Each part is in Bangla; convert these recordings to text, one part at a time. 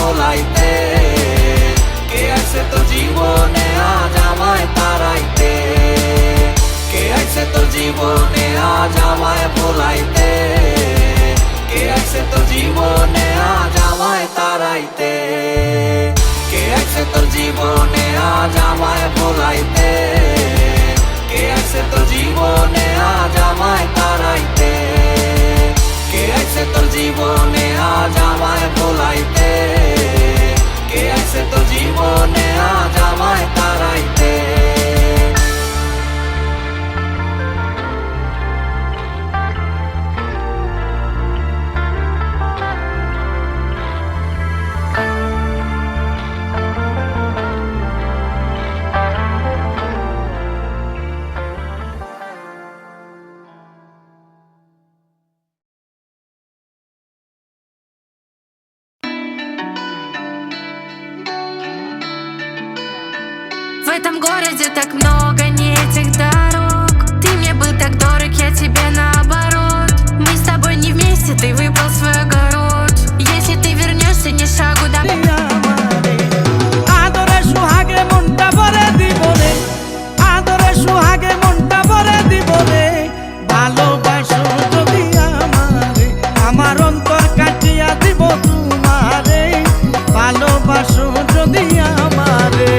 ভোলাইতে, কে আইছে তোর জীবনে আজ আমায় তাড়াইতে, কে আইছে তোর জীবনে আজ আমায় ভোলাইতে, কে আইছে তোর জীবনে আজ আমায় তাড়াইতে, কে আইছে তোর জীবনে আজ আমায় ভোলাইতে, কে আইছে তোর জীবনে আজ আমায় তাড়াইতে, কে আইছে তোর জীবনে আজ আমায় ভোলাইতে, কে আইছে তোর জীবনে আজ আমায় তাড়াইতে। В этом городе так много не этих дорог. Ты мне был так дорог, я тебе наоборот. Мы с тобой не вместе, ты выбрал свой огород. Если ты вернешься, ни шагу до... আদরে সুহাগে মনটা ভরে দিব রে, আদরে সুহাগে মনটা ভরে দিব রে। ভালোবাসো যদি আমারে, আমার অন্তর কাটিয়া দিব তোমারে। ভালোবাসো যদি আমারে।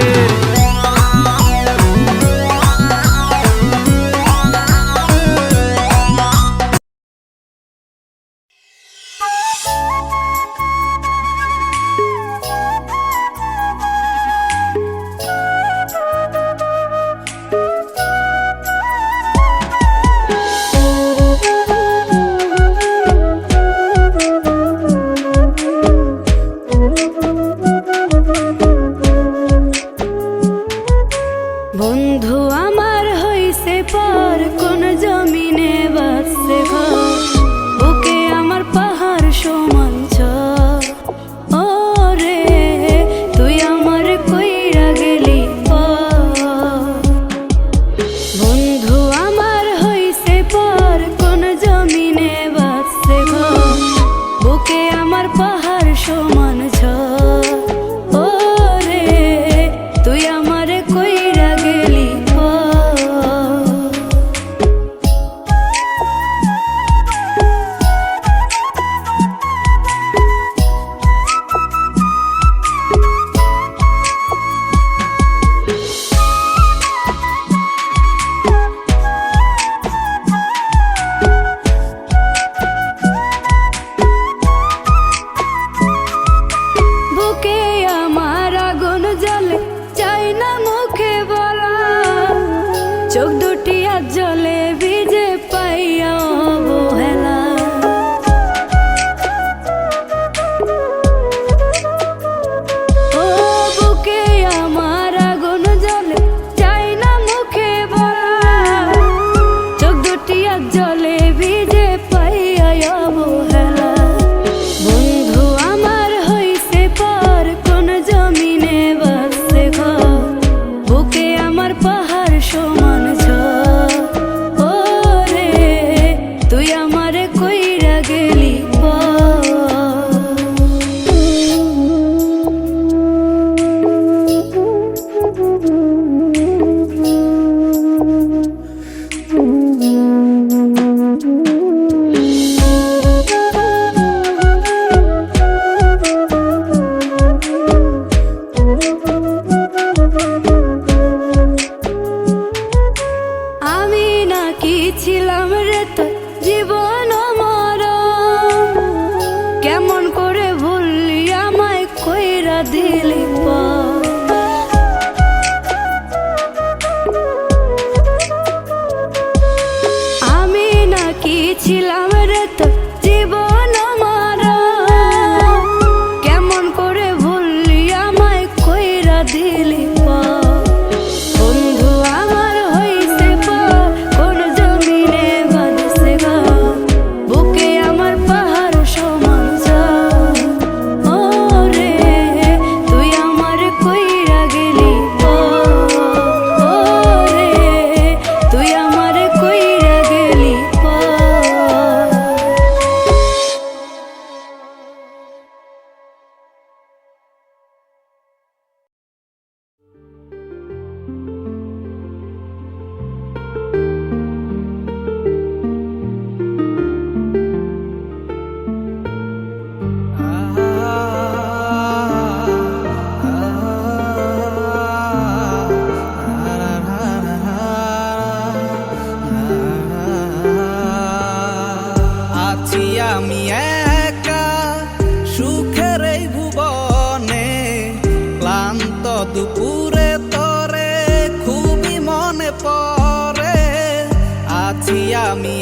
আমি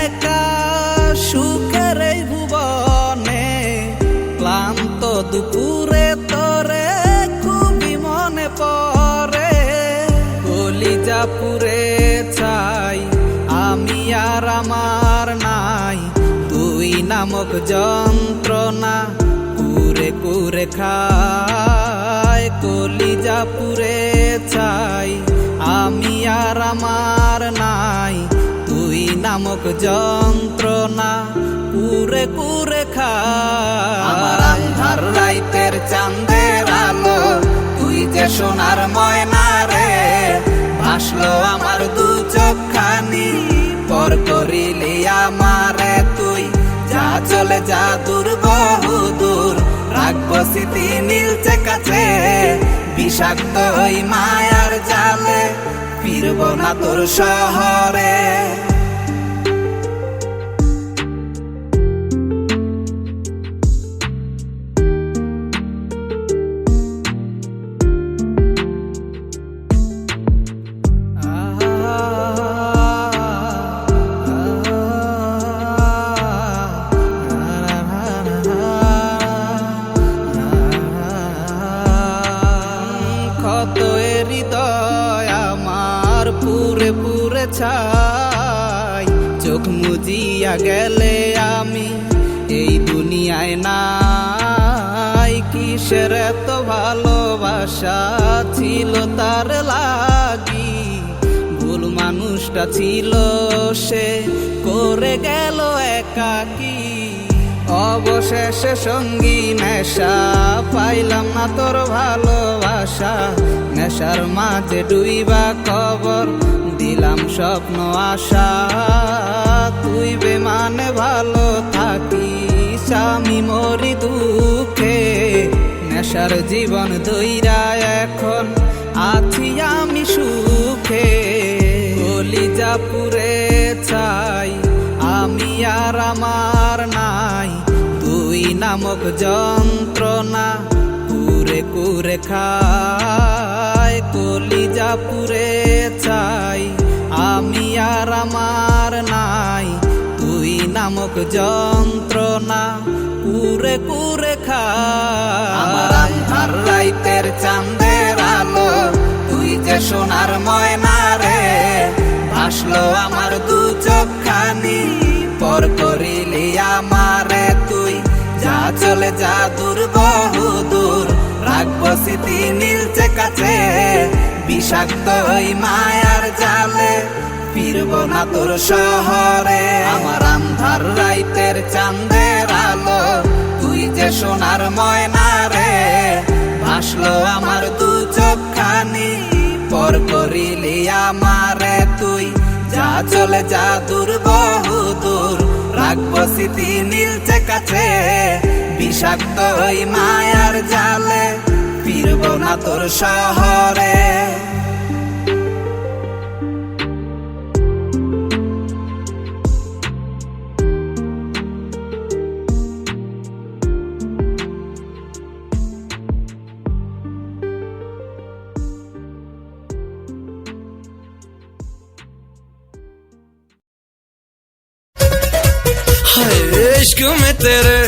একা সুখের এই ভুবনে, ক্লান্ত দুপুরে তোরে খুবই মনে পড়ে। কলিজা পুরে চাই আমি আর আমার নাই, তুই নামক যন্ত্রণা কুরে কুরে খায়। কলিজা পুরে চাই আমি আর আমার নাই, তুই নামক যন্ত্রণা কুরে কুরে খায়। আমার আন্ধার রাইতের চাঁদের আলো, তুই যে সোনার ময়না রে, ভাসলো আমার দু চোখখানি, পর করিলি আমারে তুই। যা চলে যা দূর বহু দূর, রাখবো স্মৃতি নীলচে কাছে, বিষাক্ত ওই মায়ার জালে ফিরবো না তোর শহরে। ক্ষত হৃদয় আমার পুরে পুরে ছাই, চোখ মুজিয়া গেলে আমি এই দুনিয়ায় নাই। কিসের এত ভালোবাসা ছিল তার লাগি, ভুল মানুষটা ছিল সে, করে গেল একাকী। অবশেষে সঙ্গী নেশা, পাইলাম না তোর ভালোবাসা, নেশার মাঝে ডুইবা কবর দিলাম স্বপ্ন আশা। তুই বেমানে ভালো থাকিস, আমি মরি দুঃখে, নেশার জীবন ধইরা এখন আছি আমি সুখে। কলিজা পুরে চাই আমি আর আমার নাই, তুই নামক যন্ত্রণা কুরে কুরে খায়। কলিজা পুরে চাই আমি আর আমার নাই, তুই নামক যন্ত্রণা কুরে কুরে খায়। আমার আন্ধার রাইতের চাঁদের আলো, তুই যে সোনার ময়না রে, ভাসলো আমার দু চোখখানি, পর করিলি আমারে তুই। যা চলে যা দূর বহু দূর, রাখবো স্মৃতি নীলচে কাছে, বিষাক্ত ওই মায়ার জালে ফিরবো না তোর শহরে। আমার আন্ধার রাইতের চাঁদের আলো, তুই যে সোনার ময়না রে, ভাসলো আমার দু চোখখানি, পর করিলি আমারে তুই। যা চলে যা দূর বহু দূর, রাখবো স্মৃতি নীলচে কাছে, বিষাক্ত ওই মায়ার জালে ফিরবো না তোর শহরে। हाय इश्क में तेरे